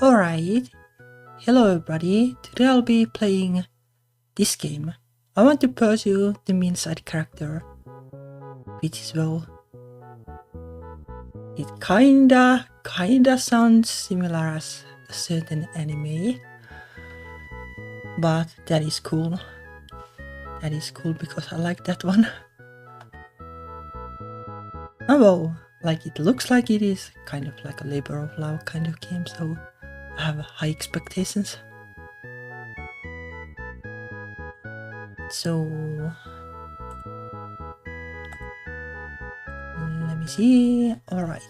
Alright, hello everybody, today I'll be playing this game. I want to pursue the main side character, which is well, it kinda sounds similar as a certain anime, but that is cool. That is cool because I like that one. And well, like it looks like it is kind of like a labor of love kind of game, so I have high expectations. So let me see. Alright.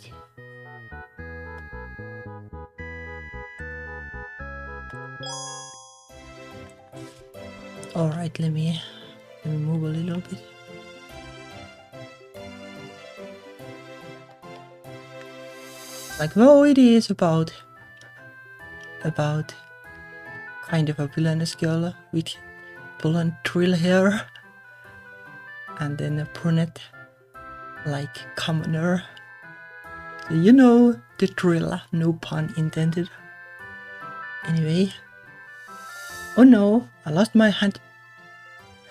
Alright, let me move a little bit. Like, though it is about kind of a villainous girl with blonde drill hair and then a brunette like commoner. So you know the drill, no pun intended. Anyway. Oh no, I lost my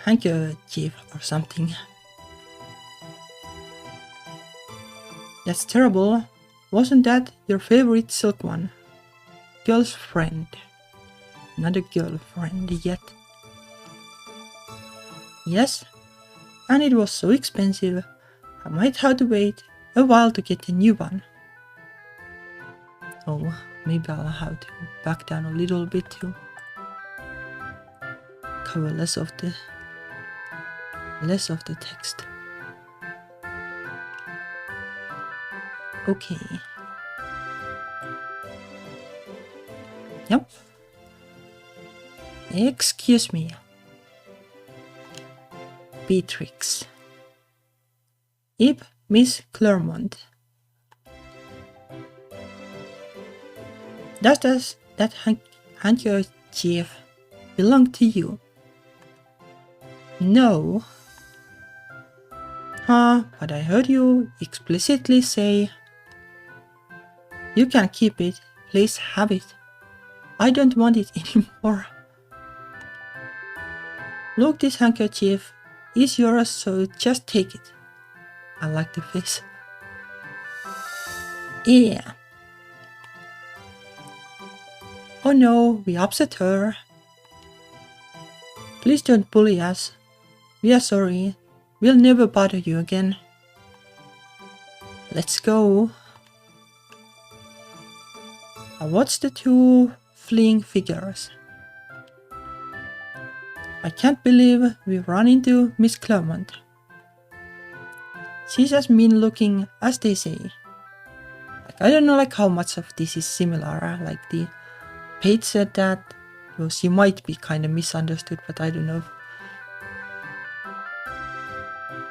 handkerchief or something. That's terrible. Wasn't that your favorite silk one? Girl's friend. Not a girlfriend yet. Yes, and it was so expensive. I might have to wait a while to get a new one. Oh, maybe I'll have to back down a little bit to cover less of the text. Okay. Yep. Excuse me. Beatrix. Yep, Miss Claremont. Does that handkerchief belong to you? No. But I heard you explicitly say, you can keep it, please have it. I don't want it anymore. Look, this handkerchief is yours, so just take it. I like the face. Yeah. Oh no, we upset her. Please don't bully us. We are sorry. We'll never bother you again. Let's go. I watched the two fleeing figures. I can't believe we ran into Miss Claremont. She's as mean looking as they say. Like, I don't know how much of this is similar. Like the page said that well, she might be kind of misunderstood, but I don't know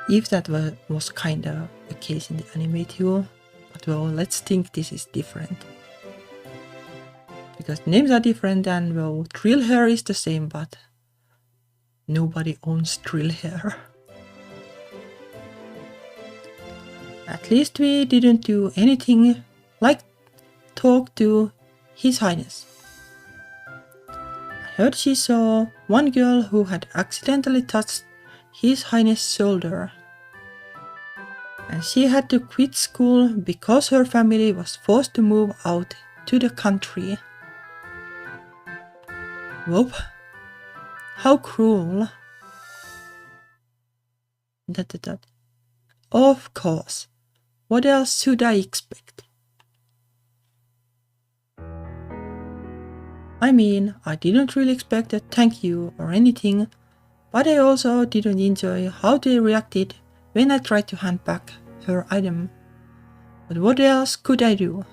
if that was kind of the case in the anime too. But well, let's think this is different. Because names are different and well, drill hair is the same, but nobody owns drill hair. At least we didn't do anything like talk to His Highness. I heard she saw one girl who had accidentally touched His Highness' shoulder. And she had to quit school because her family was forced to move out to the country. Whoop. How cruel. Of course. What else should I expect? I mean, I didn't really expect a thank you or anything, but I also didn't enjoy how they reacted when I tried to hand back her item. But what else could I do?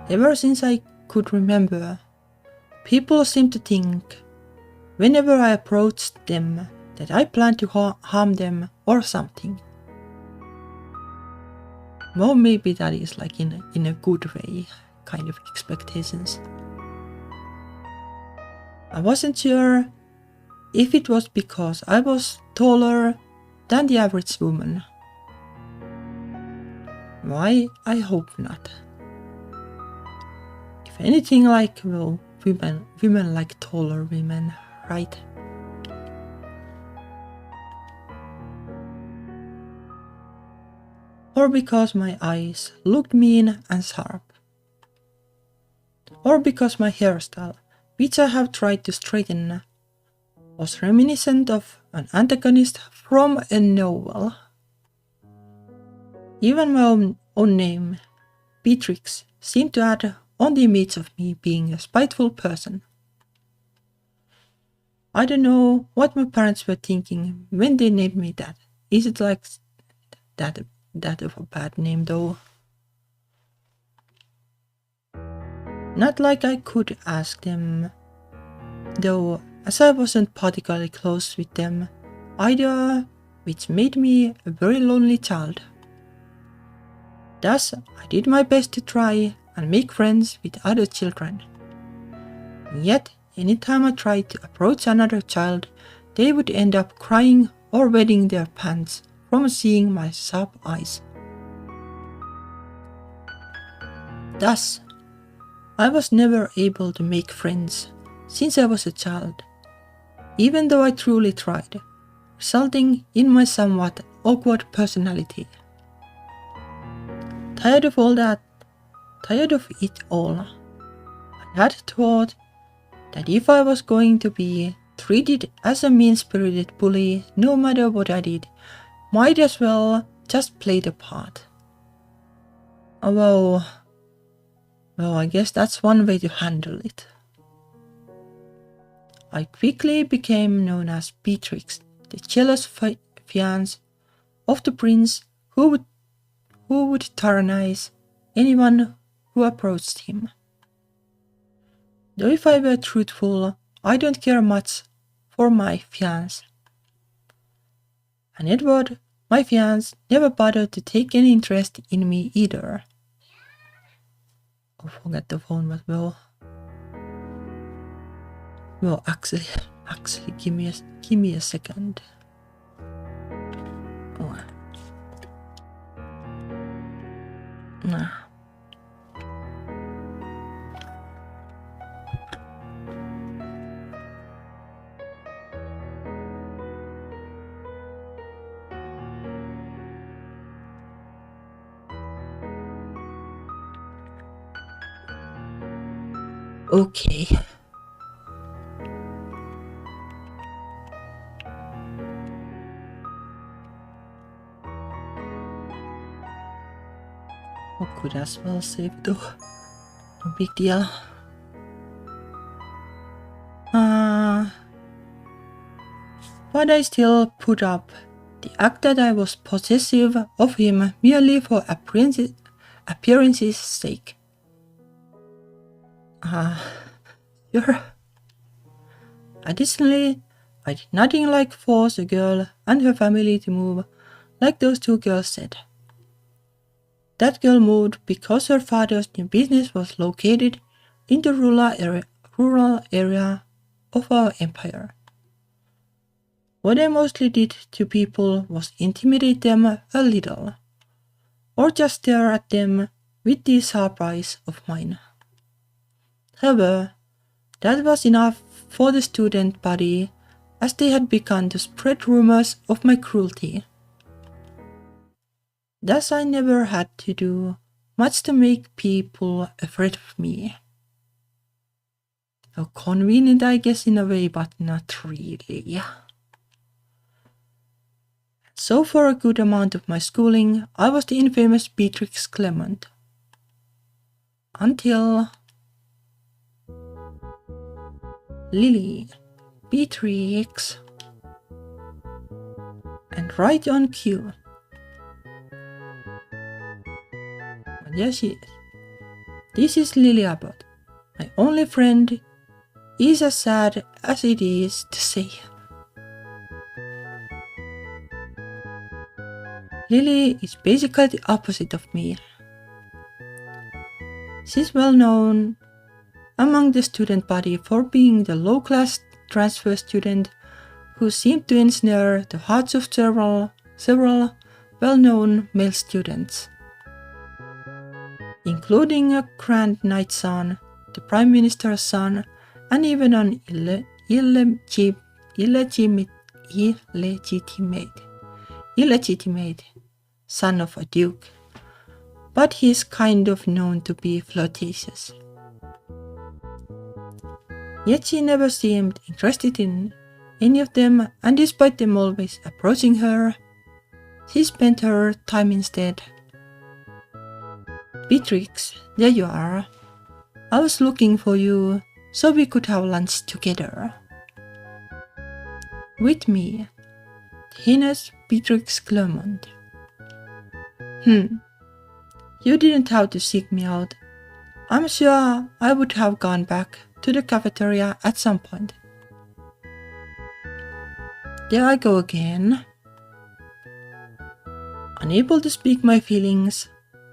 Ever since I could remember, people seem to think, whenever I approached them, that I planned to harm them or something. Well, maybe that is like in a good way, kind of expectations. I wasn't sure if it was because I was taller than the average woman. Why, I hope not. anything, like, well, women like taller women, right? Or because my eyes looked mean and sharp. Or because my hairstyle, which I have tried to straighten, was reminiscent of an antagonist from a novel. Even my own name, Beatrix, seemed to add on the image of me being a spiteful person. I don't know what my parents were thinking when they named me that. Is it like that of a bad name though? Not like I could ask them, though, as I wasn't particularly close with them either, which made me a very lonely child. Thus, I did my best to try and make friends with other children. And yet, anytime I tried to approach another child, they would end up crying or wetting their pants from seeing my sharp eyes. Thus, I was never able to make friends since I was a child, even though I truly tried, resulting in my somewhat awkward personality. Tired of it all, I had thought that if I was going to be treated as a mean-spirited bully no matter what I did, might as well just play the part. Well, I guess that's one way to handle it. I quickly became known as Beatrix, the jealous fiancé of the prince who would tyrannize anyone who approached him. Though if I were truthful, I don't care much for my fiancé. And Edward, my fiancé, never bothered to take any interest in me either. Oh, forget the phone, but well, actually, give me a second. Oh. Nah. Okay. I could as well save though. No big deal. But I still put up the act that I was possessive of him merely for appearance's sake. Sure. Additionally, I did nothing like force a girl and her family to move like those two girls said. That girl moved because her father's new business was located in the rural area of our empire. What I mostly did to people was intimidate them a little, or just stare at them with these sharp eyes of mine. However, that was enough for the student body, as they had begun to spread rumors of my cruelty. Thus I never had to do much to make people afraid of me. Convenient, I guess, in a way, but not really. So for a good amount of my schooling, I was the infamous Beatrix Clement. Until Lily, Beatrix, and right on cue. And there she is. This is Lily Abbott, my only friend, is as sad as it is to say. Lily is basically the opposite of me. She's well known among the student body for being the low-class transfer student who seemed to ensnare the hearts of several well-known male students, including a grand knight son the Prime Minister's son, and even an illegitimate son of a duke. But he's kind of known to be flirtatious. Yet she never seemed interested in any of them, and despite them always approaching her, she spent her time instead. Beatrix, there you are. I was looking for you so we could have lunch together. With me, heinous Beatrix Clermont. You didn't have to seek me out. I'm sure I would have gone back to the cafeteria at some point. There I go again. Unable to speak my feelings,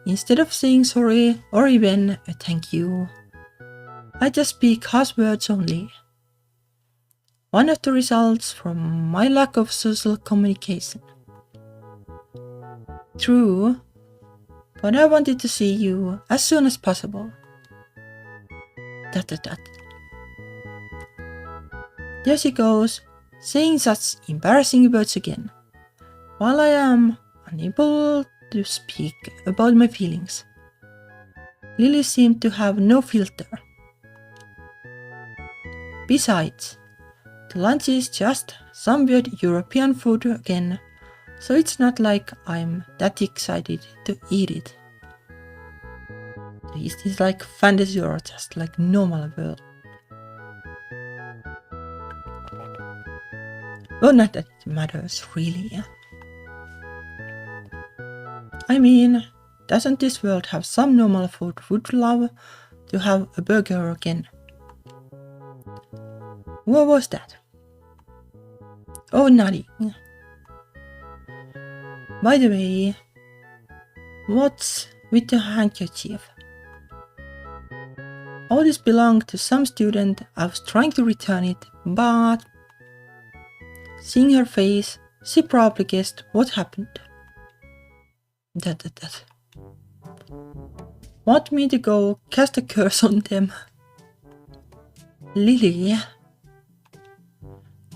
instead of saying sorry or even a thank you, I just speak harsh words only. One of the results from my lack of social communication. True, but I wanted to see you as soon as possible. ... There she goes, saying such embarrassing words again, while I am unable to speak about my feelings. Lily seemed to have no filter. Besides, the lunch is just some weird European food again, so it's not like I'm that excited to eat it. Is this like fantasy or just like normal world? Well, not that it matters really. I mean, doesn't this world have some normal food would love to have a burger again? What was that? Oh, nothing. By the way, what's with the handkerchief? All this belonged to some student. I was trying to return it, but seeing her face, she probably guessed what happened. Want me to go cast a curse on them? Lily,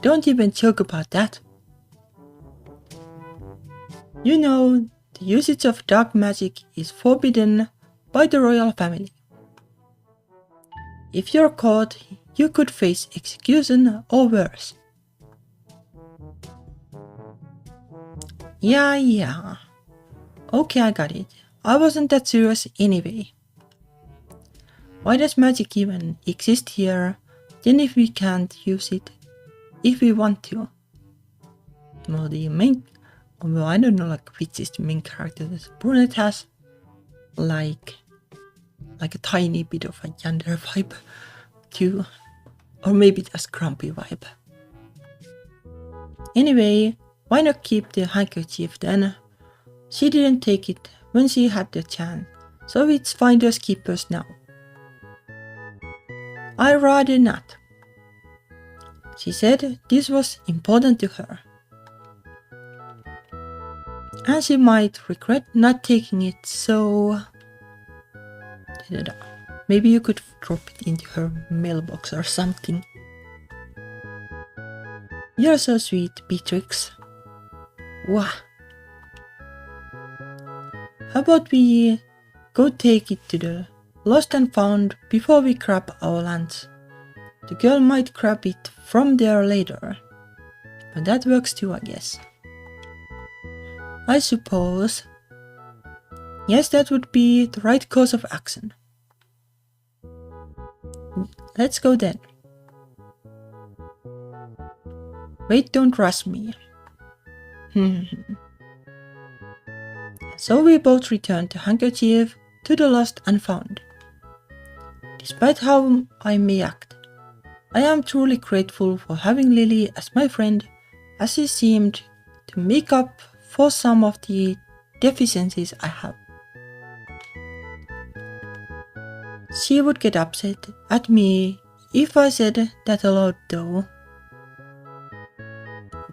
don't even joke about that. You know, the usage of dark magic is forbidden by the royal family. If you're caught, you could face execution or worse. Yeah. Okay, I got it. I wasn't that serious anyway. Why does magic even exist here, then if we can't use it, if we want to? Well, I don't know like which is the main character. This brunette has like a tiny bit of a yandere vibe too, or maybe just grumpy vibe. Anyway, why not keep the handkerchief then? She didn't take it when she had the chance, so it's finders keepers now. I'd rather not. She said this was important to her, and she might regret not taking it, so maybe you could drop it into her mailbox or something. You're so sweet, Beatrix. Wow. How about we go take it to the lost and found before we grab our lunch? The girl might grab it from there later, but that works too, I guess. I suppose. Yes, that would be the right course of action. Let's go then. Wait, don't rush me. So we both returned the handkerchief to the lost and found. Despite how I may act, I am truly grateful for having Lily as my friend, as she seemed to make up for some of the deficiencies I have. She would get upset at me if I said that aloud though.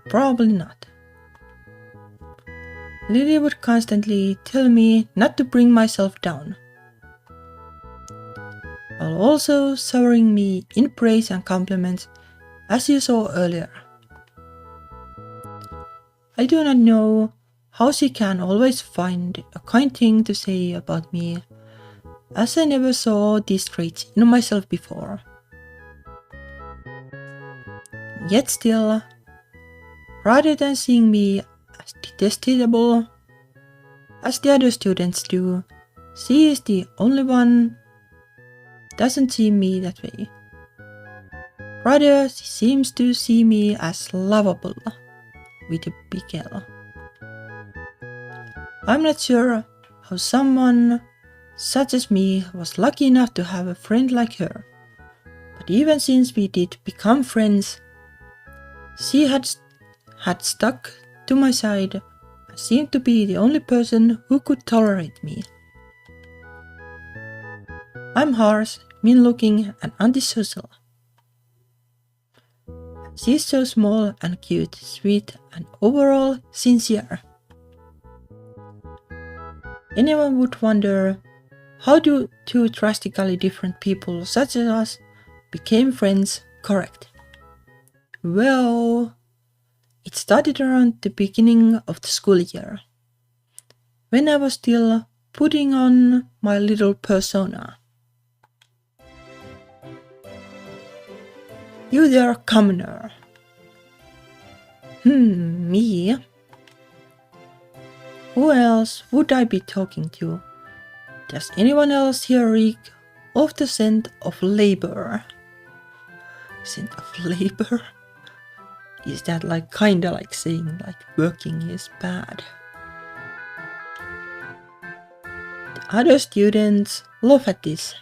Probably not. Lily would constantly tell me not to bring myself down. while also showering me in praise and compliments, as you saw earlier. I do not know how she can always find a kind thing to say about me, as I never saw these traits in myself before. Yet still, rather than seeing me as detestable as the other students do, she is the only one doesn't see me that way. Rather, she seems to see me as lovable, with a big L. I'm not sure how someone such as me was lucky enough to have a friend like her, but even since we did become friends, she had stuck to my side and seemed to be the only person who could tolerate me. I'm harsh, mean-looking, and antisocial. She's so small and cute, sweet, and overall sincere. Anyone would wonder, how do two drastically different people such as us became friends correct? Well, it started around the beginning of the school year, when I was still putting on my little persona. You there, commoner. Me? Who else would I be talking to? Does anyone else here reek of the scent of labor? Scent of labor? Is that like kinda like saying like working is bad? The other students laugh at this.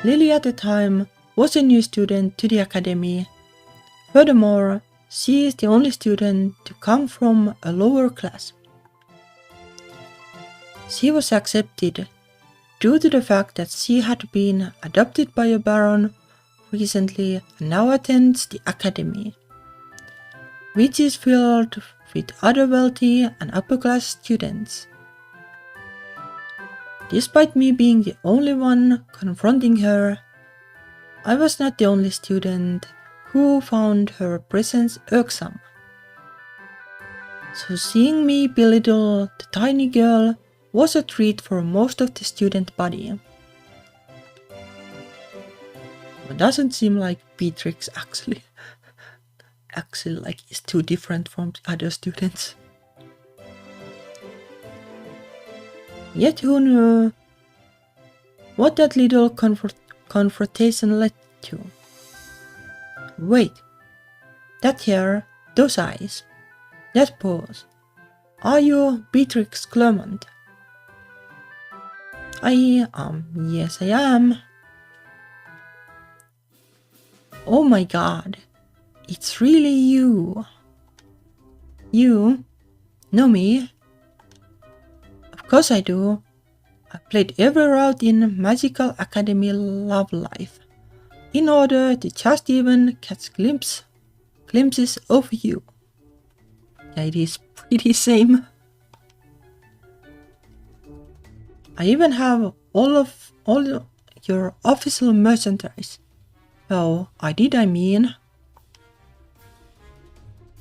Lily at the time was a new student to the academy. Furthermore, she is the only student to come from a lower class. She was accepted due to the fact that she had been adopted by a baron recently and now attends the academy, which is filled with other wealthy and upper-class students. Despite me being the only one confronting her, I was not the only student who found her presence irksome. So seeing me belittle the tiny girl was a treat for most of the student body. It doesn't seem like Beatrix actually like is too different from other students. Yet who knew what that little confrontation led to? Wait, that hair, those eyes, that pose. Are you Beatrix Clermont? Yes I am. Oh my god, it's really you. You know me? Of course I do. I played every route in Magical Academy Love Life in order to just even catch glimpses of you. Yeah, it is pretty same. I even have all your official merchandise. Well, I mean.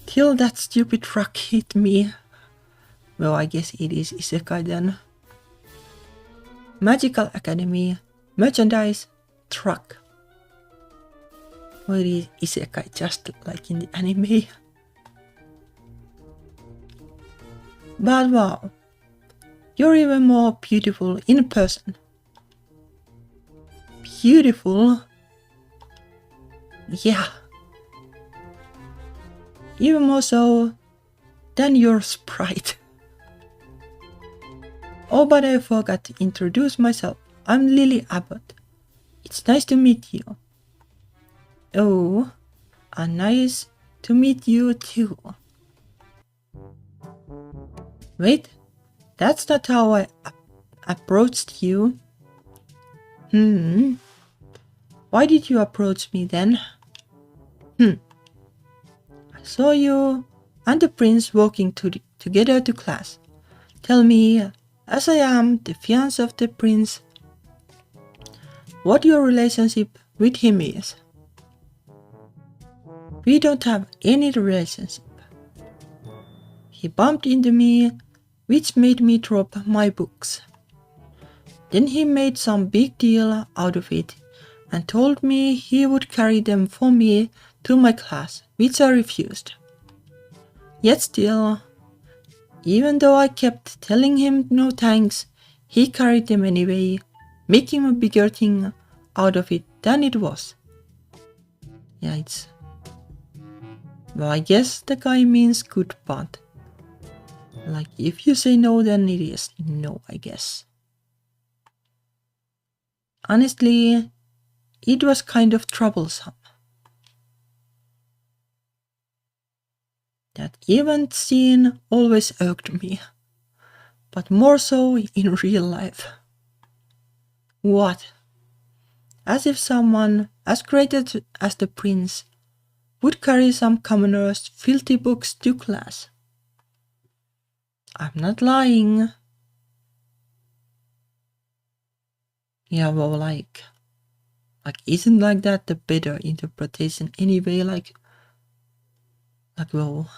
Till that stupid truck hit me. Well, I guess it is Isekai then. Magical Academy, merchandise, truck. Well, it is Isekai just like in the anime. But wow, you're even more beautiful in person. Beautiful? Yeah. Even more so than your sprite. Oh, but I forgot to introduce myself. I'm Lily Abbott. It's nice to meet you. Oh, and nice to meet you too. Wait, that's not how I approached you. Why did you approach me then? I saw you and the prince walking together to class. Tell me, as I am the fiancé of the prince, what your relationship with him is. We don't have any relationship. He bumped into me, which made me drop my books. Then he made some big deal out of it and told me he would carry them for me to my class, which I refused. Yet still, even though I kept telling him no thanks, he carried them anyway, making a bigger thing out of it than it was. Yeah, well, I guess the guy means good, but like if you say no, then it is no, I guess. Honestly, it was kind of troublesome. That event scene always irked me, but more so in real life. What? As if someone as great as the prince would carry some commoner's filthy books to class. I'm not lying. Yeah, well, like isn't like that the better interpretation anyway, well,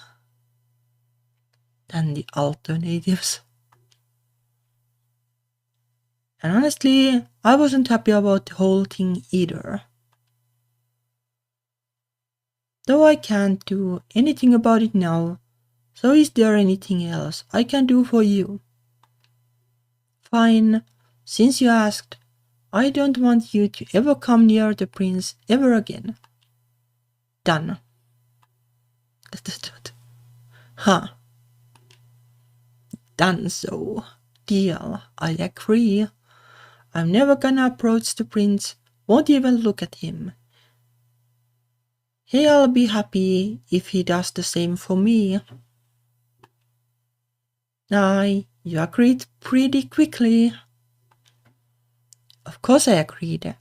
than the alternatives? And honestly, I wasn't happy about the whole thing either. Though I can't do anything about it now, so is there anything else I can do for you? Fine, since you asked, I don't want you to ever come near the prince ever again. Done. Huh. Done so. Deal, I agree. I'm never gonna approach the prince, won't even look at him. He'll be happy if he does the same for me. Aye, you agreed pretty quickly. Of course I agreed.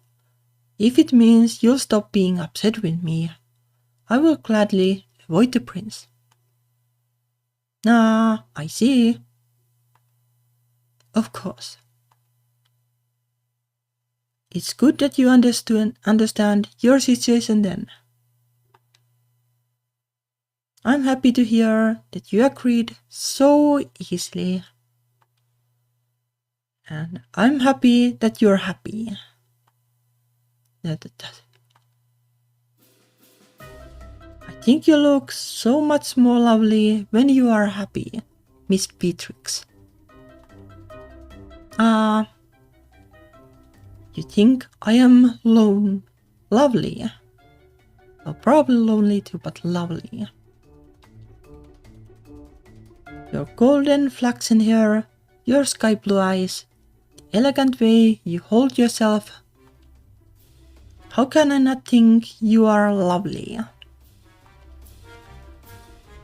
If it means you'll stop being upset with me, I will gladly avoid the prince. Ah, I see. Of course. It's good that you understand your situation then. I'm happy to hear that you agreed so easily. And I'm happy that you're happy. I think you look so much more lovely when you are happy, Miss Beatrix. You think I am lovely? Well, probably lonely too, but lovely. Your golden flaxen hair, your sky blue eyes, the elegant way you hold yourself. How can I not think you are lovely?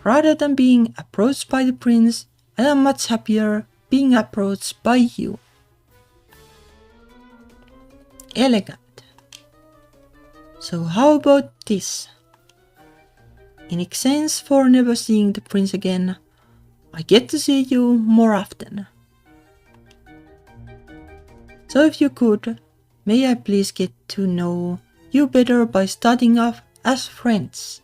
Rather than being approached by the prince, I am much happier being approached by you. Elegant. So how about this? In exchange for never seeing the prince again, I get to see you more often. So if you could, may I please get to know you better by starting off as friends?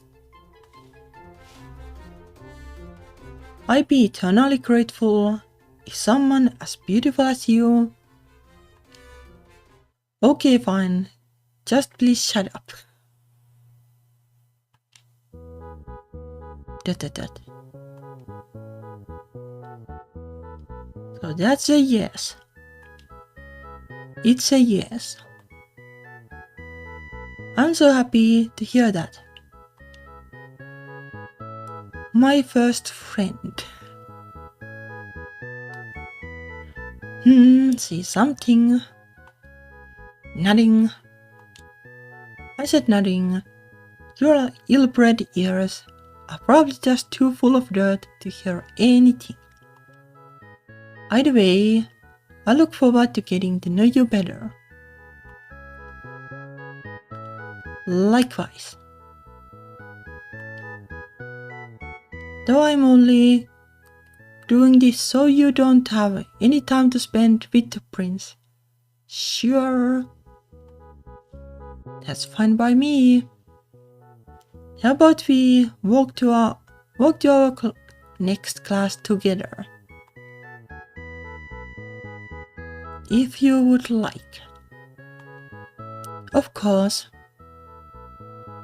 I'd be eternally grateful if someone as beautiful as you... Okay, fine. Just please shut up. So that's a yes. It's a yes. I'm so happy to hear that. My first friend. Say something. Nothing. I said nothing. Your ill-bred ears are probably just too full of dirt to hear anything. Either way, I look forward to getting to know you better. Likewise. Though I'm only doing this so you don't have any time to spend with the prince. Sure. That's fine by me. How about we walk to our next class together? If you would like. Of course.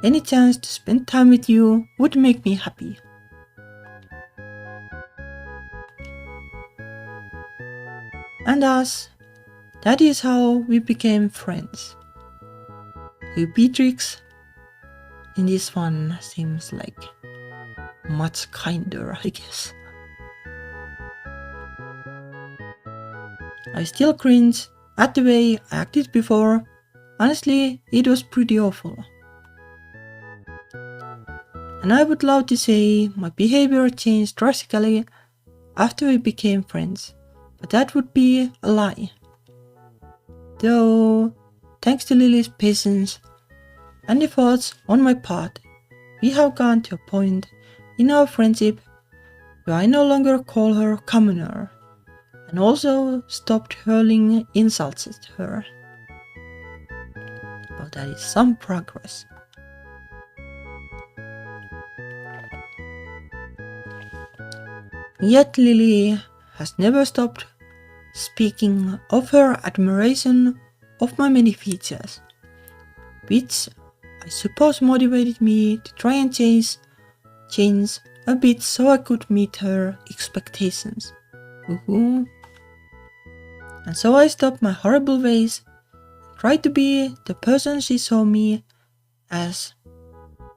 Any chance to spend time with you would make me happy. And thus, that is how we became friends. Beatrix in this one seems like much kinder, I guess. I still cringe at the way I acted before. Honestly, it was pretty awful. And I would love to say my behavior changed drastically after we became friends, but that would be a lie. Though, thanks to Lily's patience and efforts on my part, we have gone to a point in our friendship where I no longer call her commoner, and also stopped hurling insults at her. But that is some progress. Yet Lily has never stopped speaking of her admiration of my many features, which I suppose motivated me to try and change a bit so I could meet her expectations. And so I stopped my horrible ways, tried to be the person she saw me as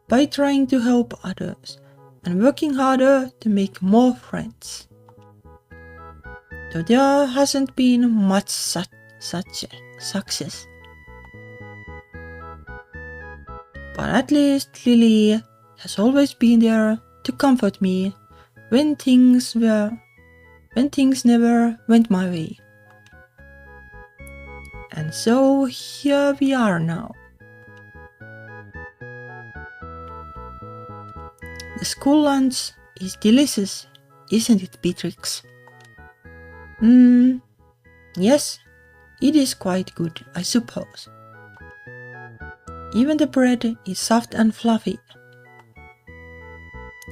by trying to help others and working harder to make more friends. Though there hasn't been much such success. But at least Lily has always been there to comfort me when things never went my way. And so here we are now. The school lunch is delicious, isn't it, Beatrix? Yes, it is quite good, I suppose. Even the bread is soft and fluffy.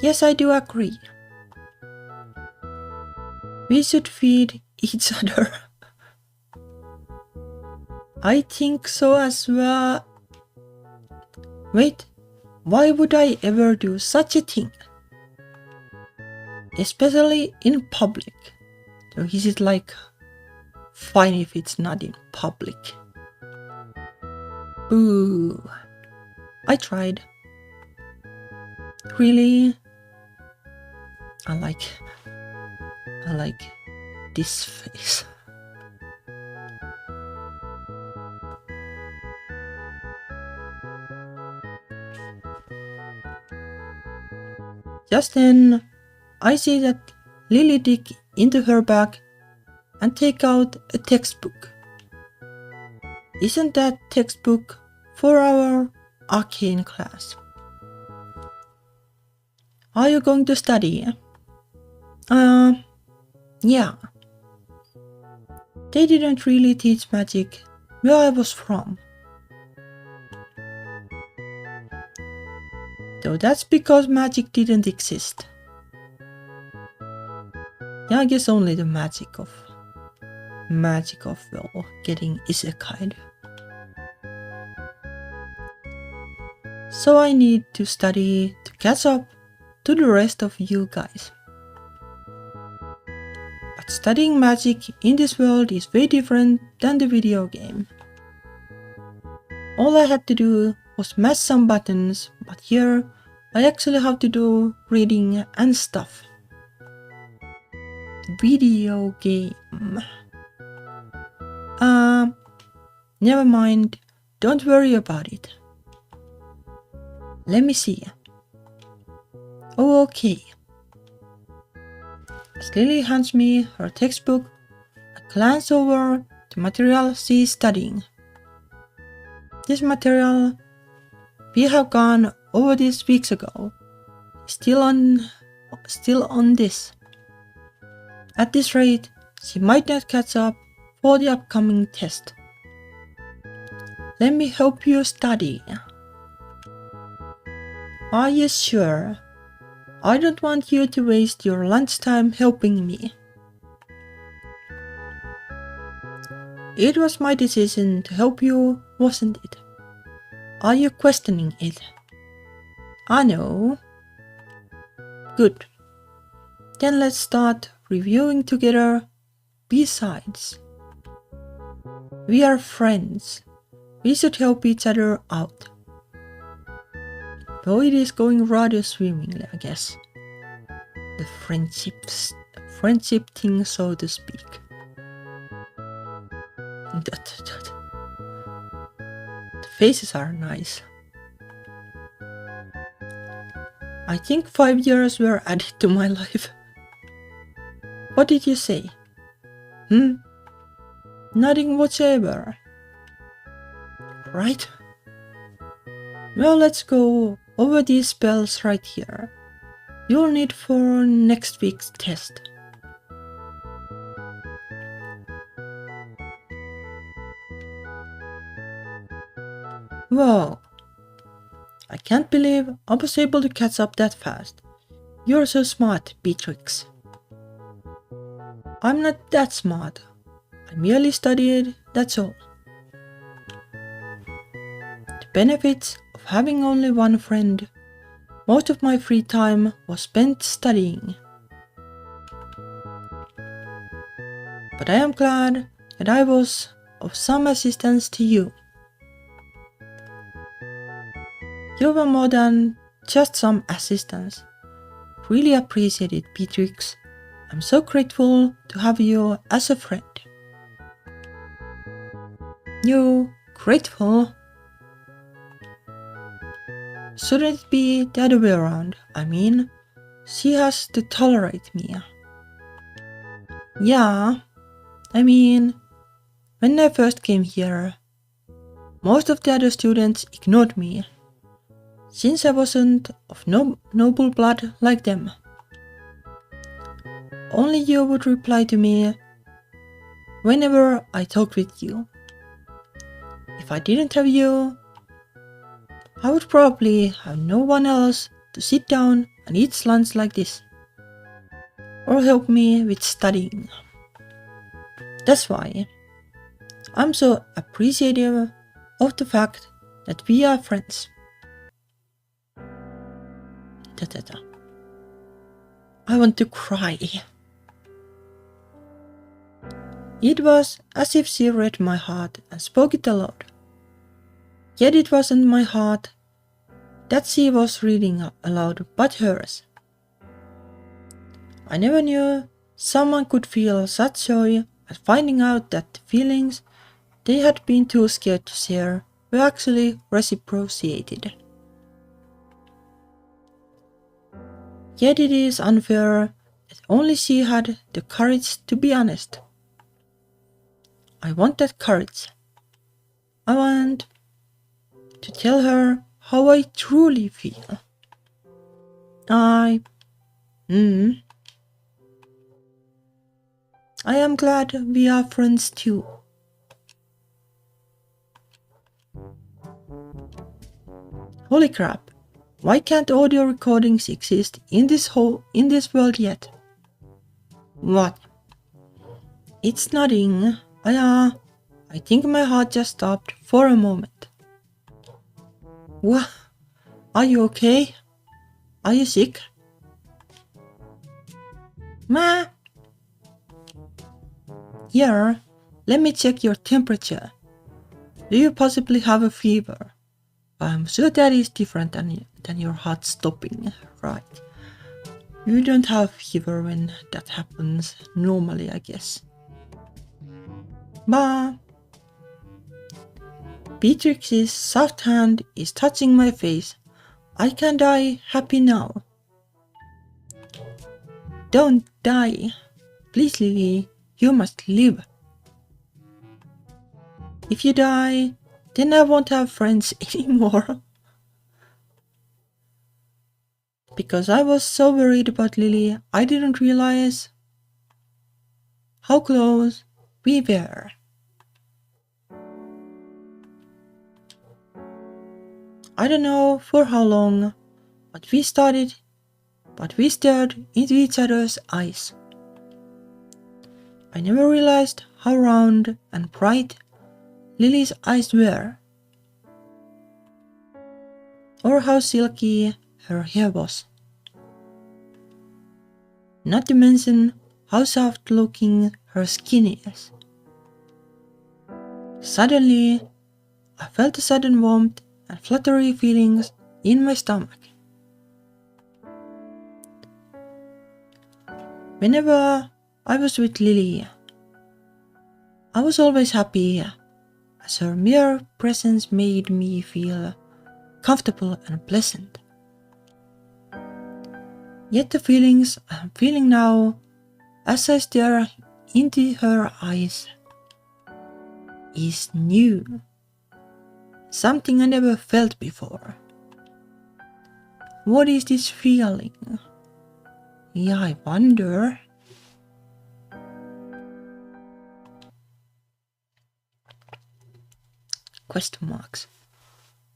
Yes, I do agree. We should feed each other. I think so as well. Wait, why would I ever do such a thing? Especially in public. So is it like fine if it's not in public? Boo. I tried. Really? I like this face. Just then, I see that Lily dig into her bag and take out a textbook. Isn't that textbook for our arcane class? Are you going to study? Yeah. They didn't really teach magic where I was from. Though that's because magic didn't exist. Yeah, I guess only the magic of well, getting isekai'd. So I need to study to catch up to the rest of you guys. But studying magic in this world is way different than the video game. All I had to do was mash some buttons, but here I actually have to do reading and stuff. Video game. Never mind, don't worry about it. Let me see. Oh, okay. As Lily hands me her textbook, I glance over the material she is studying. This material, we have gone over this weeks ago, still on this. At this rate, she might not catch up for the upcoming test. Let me help you study. Are you sure? I don't want you to waste your lunchtime helping me. It was my decision to help you, wasn't it? Are you questioning it? I know. Good. Then let's start reviewing together. Besides, we are friends. We should help each other out. Though it is going rather swimmingly, I guess. The friendship thing, so to speak. The faces are nice. I think 5 years were added to my life. What did you say? Nothing whatsoever. Right? Well, let's go over these spells right here. You'll need for next week's test. Wow. I can't believe I was able to catch up that fast. You're so smart, Beatrix. I'm not that smart. I merely studied, that's all. The benefits of having only one friend. Most of my free time was spent studying. But I am glad that I was of some assistance to you. You were more than just some assistance. Really appreciate it, Beatrix. I'm so grateful to have you as a friend. You grateful? Shouldn't it be the other way around? I mean, she has to tolerate me. Yeah, I mean, when I first came here, most of the other students ignored me, since I wasn't of noble blood like them. Only you would reply to me whenever I talked with you. If I didn't have you, I would probably have no one else to sit down and eat lunch like this, or help me with studying. That's why I'm so appreciative of the fact that we are friends. I want to cry. It was as if she read my heart and spoke it aloud. Yet it wasn't my heart that she was reading aloud, but hers. I never knew someone could feel such joy at finding out that the feelings they had been too scared to share were actually reciprocated. Yet it is unfair that only she had the courage to be honest. I want that courage. I want to tell her how I truly feel. I am glad we are friends too. Holy crap, why can't audio recordings exist in this world yet? What? It's nothing. I think my heart just stopped for a moment. What? Are you okay? Are you sick? Ma? Here, let me check your temperature. Do you possibly have a fever? I'm sure that is different than your heart stopping, right? You don't have fever when that happens normally, I guess. Ma? Beatrix's soft hand is touching my face. I can die happy now. Don't die. Please, Lily, you must live. If you die, then I won't have friends anymore. Because I was so worried about Lily, I didn't realize how close we were. I don't know for how long, but we stared into each other's eyes. I never realized how round and bright Lily's eyes were, or how silky her hair was. Not to mention how soft looking her skin is. Suddenly, I felt a sudden warmth and fluttery feelings in my stomach. Whenever I was with Lily, I was always happy, as her mere presence made me feel comfortable and pleasant. Yet the feelings I'm feeling now as I stare into her eyes is new, something I never felt before. What is this feeling? Yeah, I wonder. Question marks.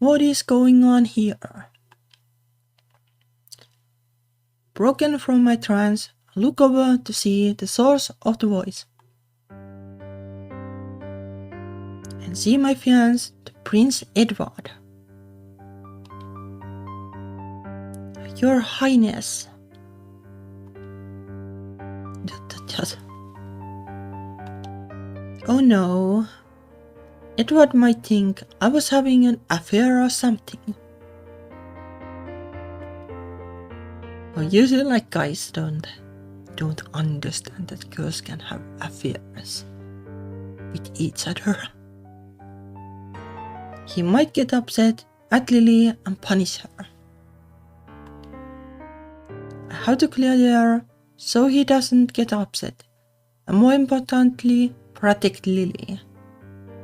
What is going on here? Broken from my trance, I look over to see the source of the voice. And see my fiancé, Prince Edward. Your Highness. Oh no. Edward might think I was having an affair or something. Well, usually like guys don't understand that girls can have affairs with each other. He might get upset at Lily and punish her. I have to clear the air so he doesn't get upset, and more importantly, protect Lily.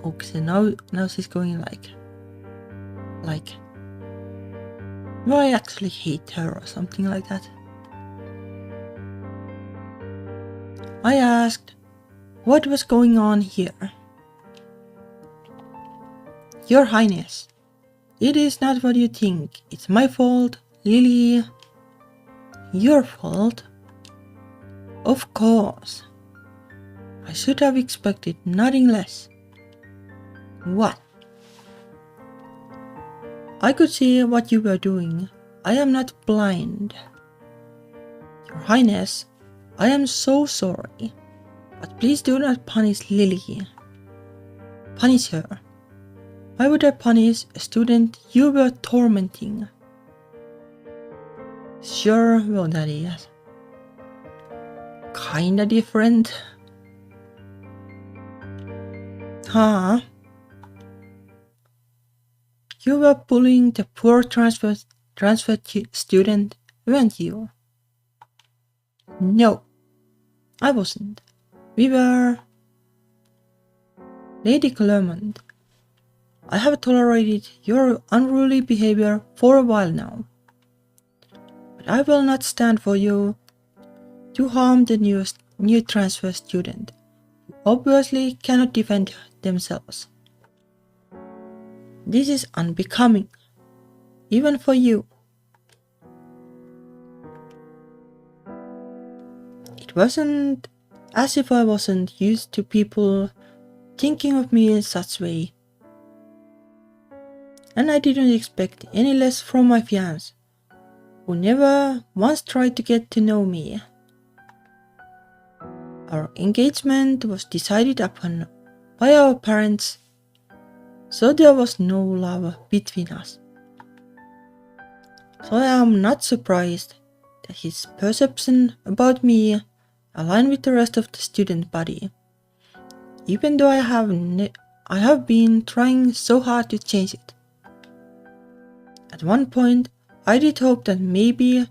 Okay, now she's going like, well, I actually hate her or something like that. I asked what was going on here. Your Highness, it is not what you think. It's my fault, Lily. Your fault? Of course. I should have expected nothing less. What? I could see what you were doing. I am not blind. Your Highness, I am so sorry, but please do not punish Lily. Punish her. Why would I punish a student you were tormenting? Sure, well that is kinda different. Huh? You were bullying the poor transfer student, weren't you? No, I wasn't. We were... Lady Clermont, I have tolerated your unruly behavior for a while now. But I will not stand for you to harm the new transfer student, who obviously cannot defend themselves. This is unbecoming, even for you. It wasn't as if I wasn't used to people thinking of me in such way. And I didn't expect any less from my fiancé, who never once tried to get to know me. Our engagement was decided upon by our parents, so there was no love between us. So I am not surprised that his perception about me aligned with the rest of the student body, even though I have been trying so hard to change it. At one point, I did hope that maybe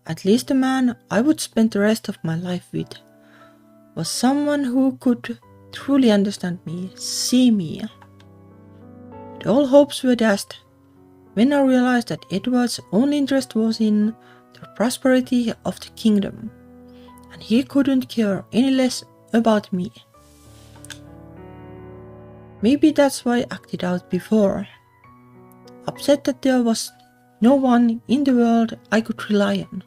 at least the man I would spend the rest of my life with was someone who could truly understand me, see me. But all hopes were dashed when I realized that Edward's only interest was in the prosperity of the kingdom, and he couldn't care any less about me. Maybe that's why I acted out before. upset that there was no one in the world I could rely on.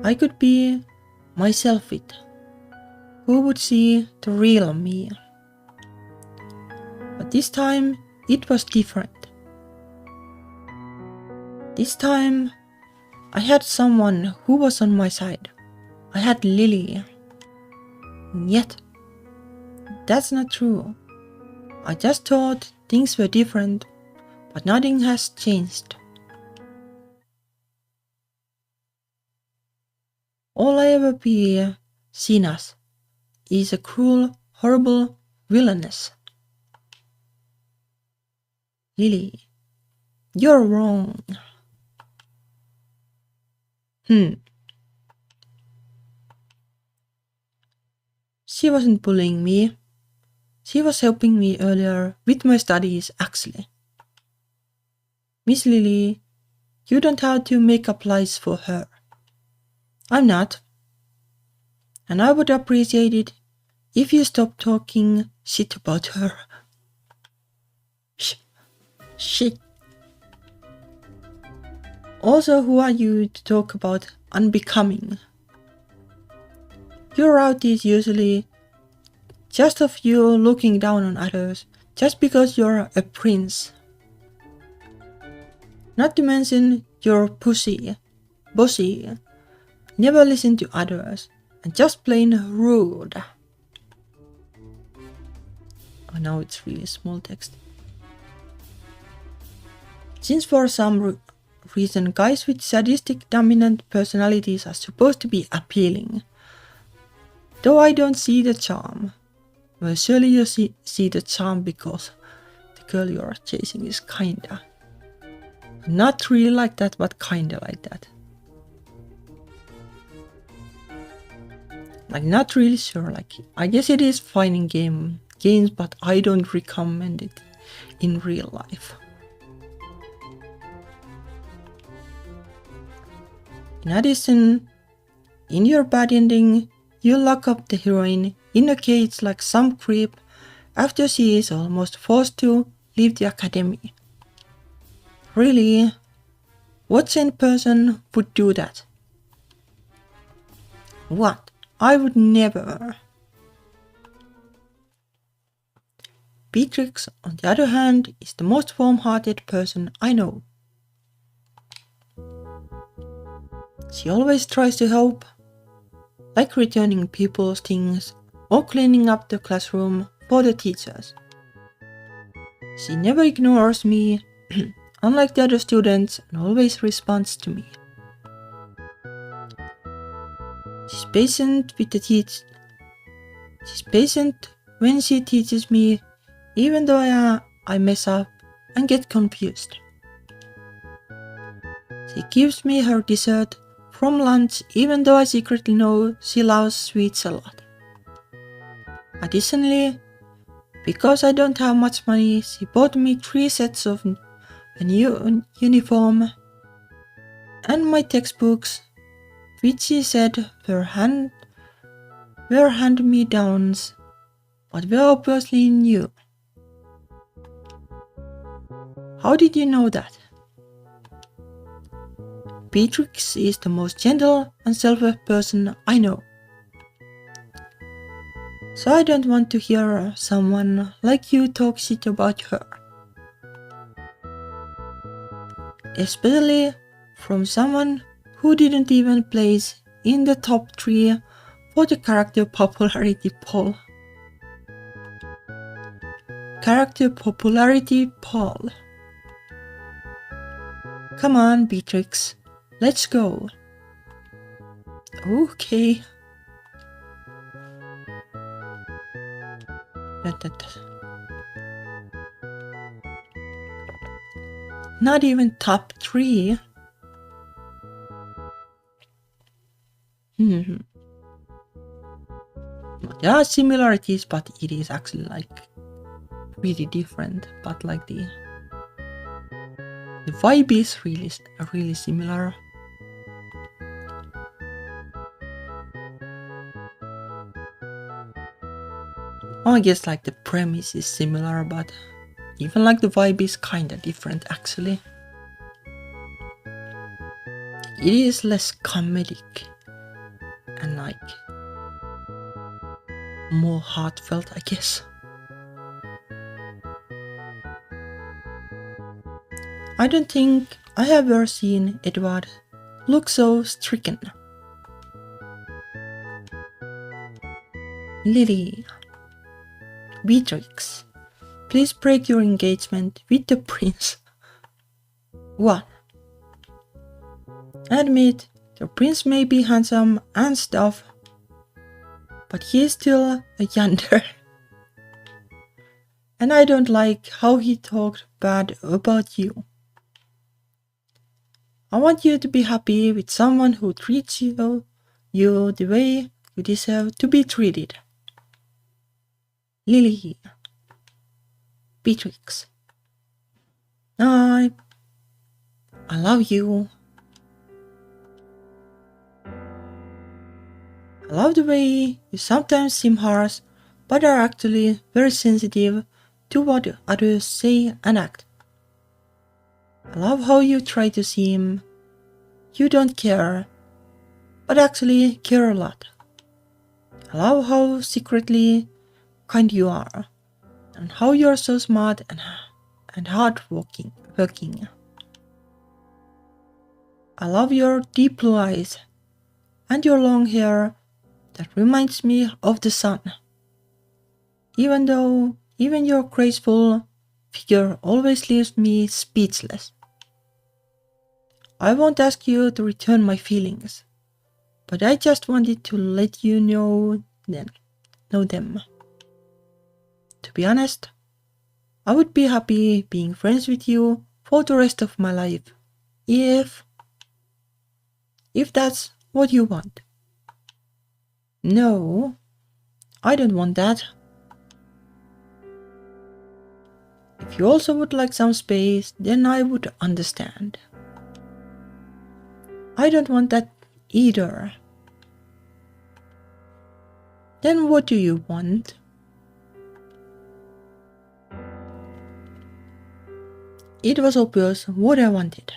I could be myself with. Who would see the real me? But this time it was different. This time I had someone who was on my side. I had Lily. And yet, that's not true. I just thought things were different, but nothing has changed. All I ever be seen as is a cruel, horrible villainess. Lily, you're wrong. She wasn't bullying me. She was helping me earlier with my studies, actually. Miss Lily, you don't have to make up lies for her. I'm not. And I would appreciate it if you stopped talking shit about her. Shit. Also, who are you to talk about unbecoming? Your route is usually just of you looking down on others just because you're a prince. Not to mention you're pussy, bossy, never listen to others, and just plain rude. Oh, now it's really small text. Since for some reason guys with sadistic dominant personalities are supposed to be appealing, though I don't see the charm. Well, surely you see the charm because the girl you're chasing is kinda. Not really like that, but kinda like that. Like, not really sure, like, I guess it is fine in games, but I don't recommend it in real life. In addition, in your bad ending, you lock up the heroine in a cage like some creep after she is almost forced to leave the academy. Really? What sane person would do that? What? I would never. Beatrix, on the other hand, is the most warm-hearted person I know. She always tries to help, like returning people's things or cleaning up the classroom for the teachers. She never ignores me, unlike the other students, and always responds to me. She's patient with the She's patient when she teaches me, even though I mess up and get confused. She gives me her dessert from lunch, even though I secretly know she loves sweets a lot. Additionally, because I don't have much money, she bought me 3 sets of a new uniform and my textbooks, which she said were hand-me-downs, but were obviously new. How did you know that? Beatrix is the most gentle and selfless person I know. So I don't want to hear someone like you talk shit about her. Especially from someone who didn't even place in the top 3 for the character popularity poll. Character popularity poll. Come on, Beatrix, let's go. Okay. Not even top 3. There are similarities, but it is actually like really different. But like the vibe is really similar. I guess like the premise is similar, but Even like the vibe is kinda different actually. It is less comedic and like more heartfelt, I guess. I don't think I have ever seen Edward look so stricken. Lily, Beatrix, please break your engagement with the prince. 1. Admit, the prince may be handsome and stuff, but he is still a yandere. And I don't like how he talked bad about you. I want you to be happy with someone who treats you the way you deserve to be treated. Lily, Beatrix, I love you. I love the way you sometimes seem harsh, but are actually very sensitive to what others say and act. I love how you try to seem you don't care, but actually care a lot. I love how secretly kind you are, and how you're so smart and hardworking. I love your deep blue eyes and your long hair that reminds me of the sun. Even your graceful figure always leaves me speechless. I won't ask you to return my feelings, but I just wanted to let you know them. To be honest, I would be happy being friends with you for the rest of my life, if that's what you want. No, I don't want that. If you also would like some space, then I would understand. I don't want that either. Then what do you want? It was obvious what I wanted.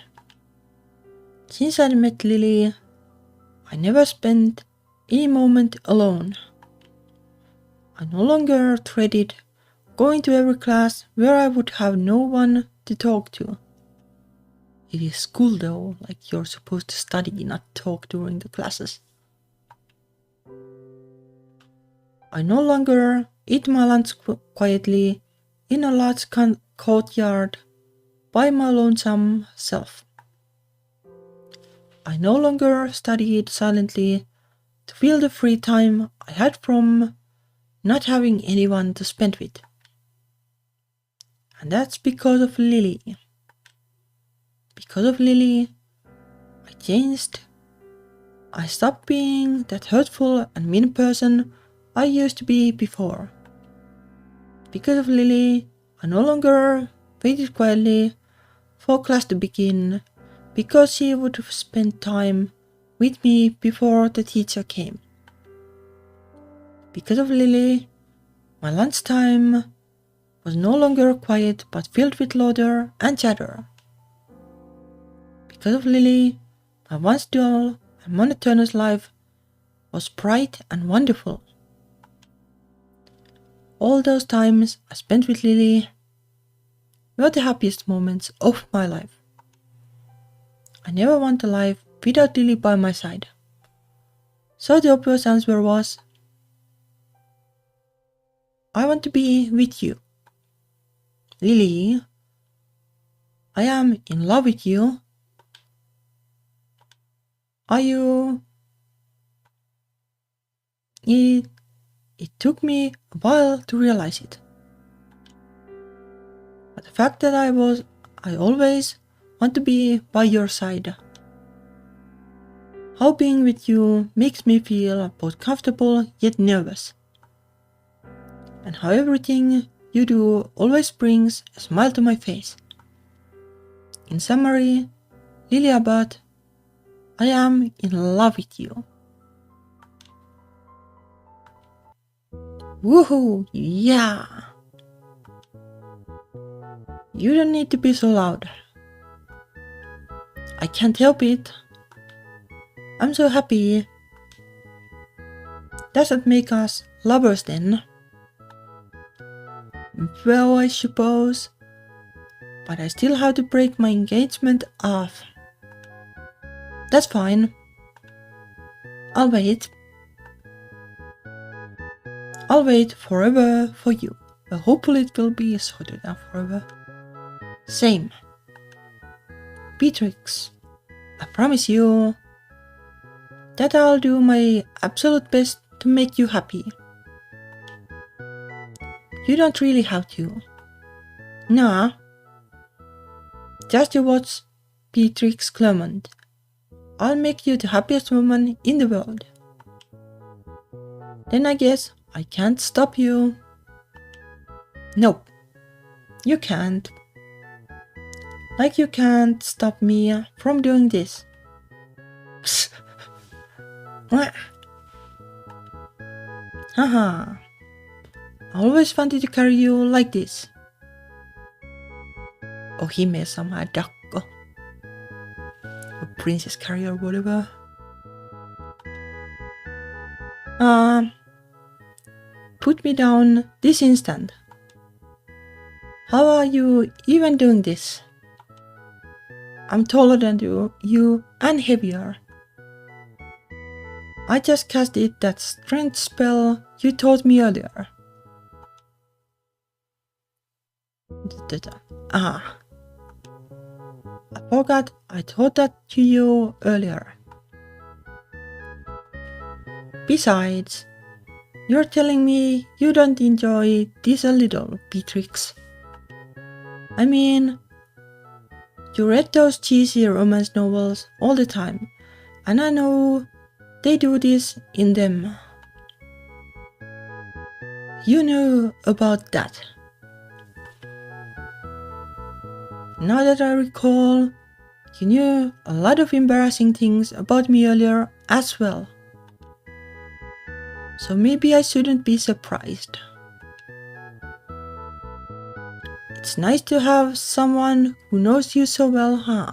Since I met Lily, I never spent any moment alone. I no longer dreaded going to every class where I would have no one to talk to. It is school though, like you're supposed to study, not talk during the classes. I no longer eat my lunch quietly in a large courtyard by my lonesome self. I no longer studied silently to fill the free time I had from not having anyone to spend with. And that's because of Lily. Because of Lily, I changed. I stopped being that hurtful and mean person I used to be before. Because of Lily, I no longer waited quietly for class to begin because she would spend time with me before the teacher came. Because of Lily, my lunchtime was no longer quiet but filled with laughter and chatter. Because of Lily, my once dull and monotonous life was bright and wonderful. All those times I spent with Lily were the happiest moments of my life. I never want a life without Lily by my side. So the obvious answer was, I want to be with you. Lily, I am in love with you. Are you? It took me a while to realize it. But the fact that I always want to be by your side. How being with you makes me feel both comfortable yet nervous. And how everything you do always brings a smile to my face. In summary, Lily Abbott, I am in love with you. Woohoo! Yeah! You don't need to be so loud. I can't help it. I'm so happy. Does that make us lovers then? Well, I suppose. But I still have to break my engagement off. That's fine. I'll wait. I'll wait forever for you. But hopefully it will be shorter than forever. Same. Beatrix, I promise you that I'll do my absolute best to make you happy. You don't really have to. Nah. Just you watch Beatrix Clement. I'll make you the happiest woman in the world. Then I guess I can't stop you. Nope. You can't. Like you can't stop me from doing this. Haha. I always wanted to carry you like this. Oh, hime-sama dakko. A princess carrier, whatever. Put me down this instant. How are you even doing this? I'm taller than you and heavier. I just casted that strength spell you taught me earlier. Ah. I forgot I taught that to you earlier. Besides, you're telling me you don't enjoy this a little, Beatrix. I mean, you read those cheesy romance novels all the time, and I know they do this in them. You knew about that. Now that I recall, you knew a lot of embarrassing things about me earlier as well. So maybe I shouldn't be surprised. It's nice to have someone who knows you so well, huh?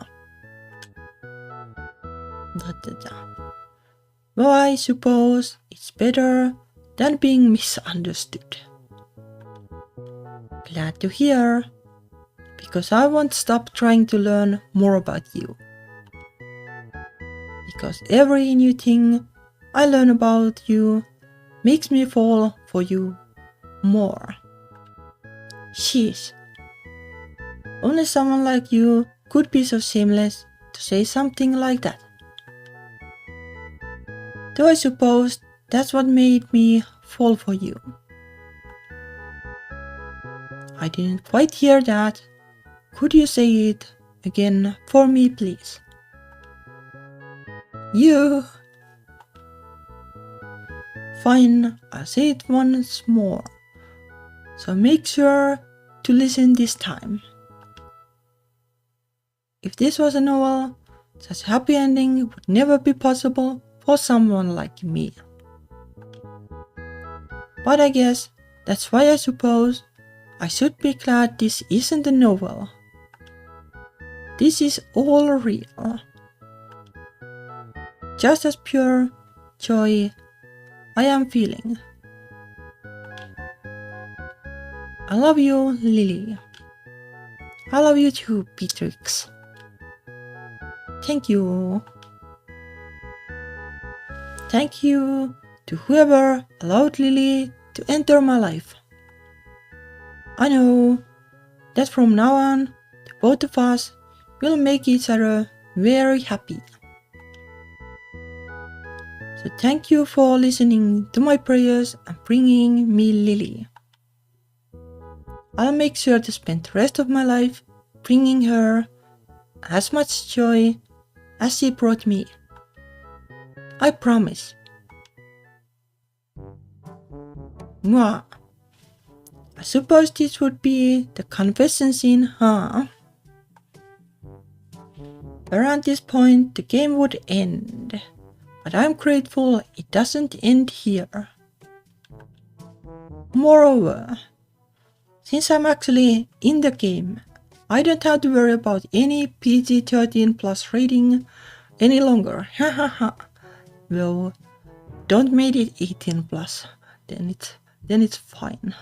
Well, I suppose it's better than being misunderstood. Glad to hear, because I won't stop trying to learn more about you. Because every new thing I learn about you makes me fall for you more. Sheesh. Only someone like you could be so shameless to say something like that. Though I suppose that's what made me fall for you. I didn't quite hear that. Could you say it again for me, please? You. Fine, I'll say it once more. So make sure to listen this time. If this was a novel, such a happy ending would never be possible for someone like me. But I guess that's why I suppose I should be glad this isn't a novel. This is all real. Just as pure joy I am feeling. I love you, Lily. I love you too, Beatrix. Thank you. Thank you to whoever allowed Lily to enter my life. I know that from now on, the both of us will make each other very happy. So thank you for listening to my prayers and bringing me Lily. I'll make sure to spend the rest of my life bringing her as much joy as she brought me. I promise. Mwah. I suppose this would be the confession scene, huh? Around this point, the game would end. But I'm grateful it doesn't end here. Moreover, since I'm actually in the game, I don't have to worry about any PG-13 plus rating any longer. Ha ha ha. Well, don't make it 18 plus. Then it's fine.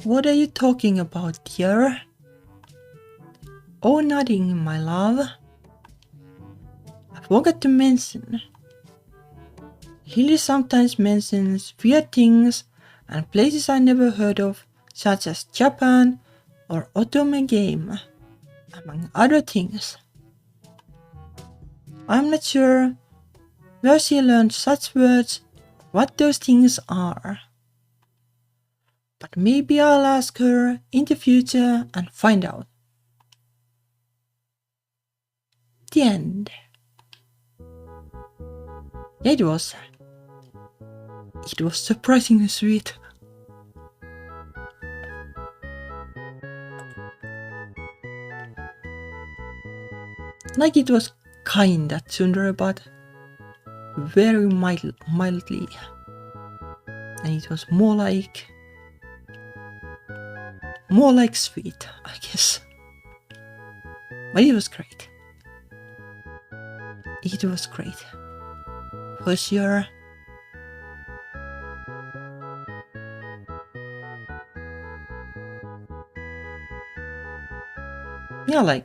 What are you talking about, dear? Oh, nothing, my love. I forgot to mention. Lily sometimes mentions weird things and places I never heard of, such as Japan or Otome game, among other things. I'm not sure where she learned such words, what those things are. But maybe I'll ask her in the future and find out. The end. It was surprisingly sweet. Like it was kinda tsundere, but very mildly. And it was more like sweet, I guess. But it was great. It was great. For sure. Yeah,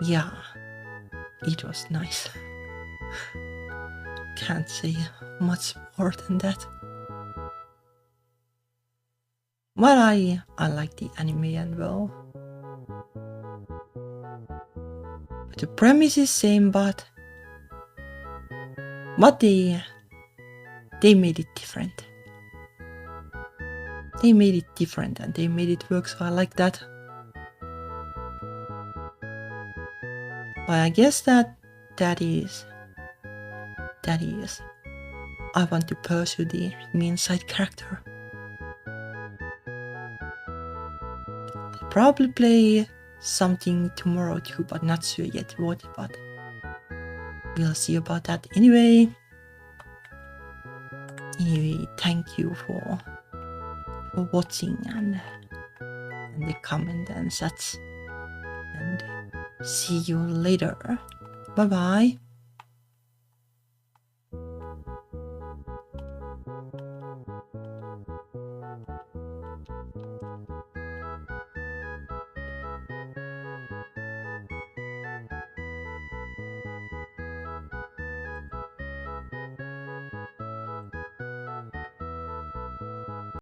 yeah, it was nice. Can't say much more than that. Well, I like the anime as well. The premise is same, but they made it different. They made it different and they made it work, so I like that. But I guess that is I want to pursue the main side character. I'll probably play something tomorrow too, but not sure yet what, but we'll see about that. Anyway, thank you for watching and the comment and such, and see you later. Bye bye.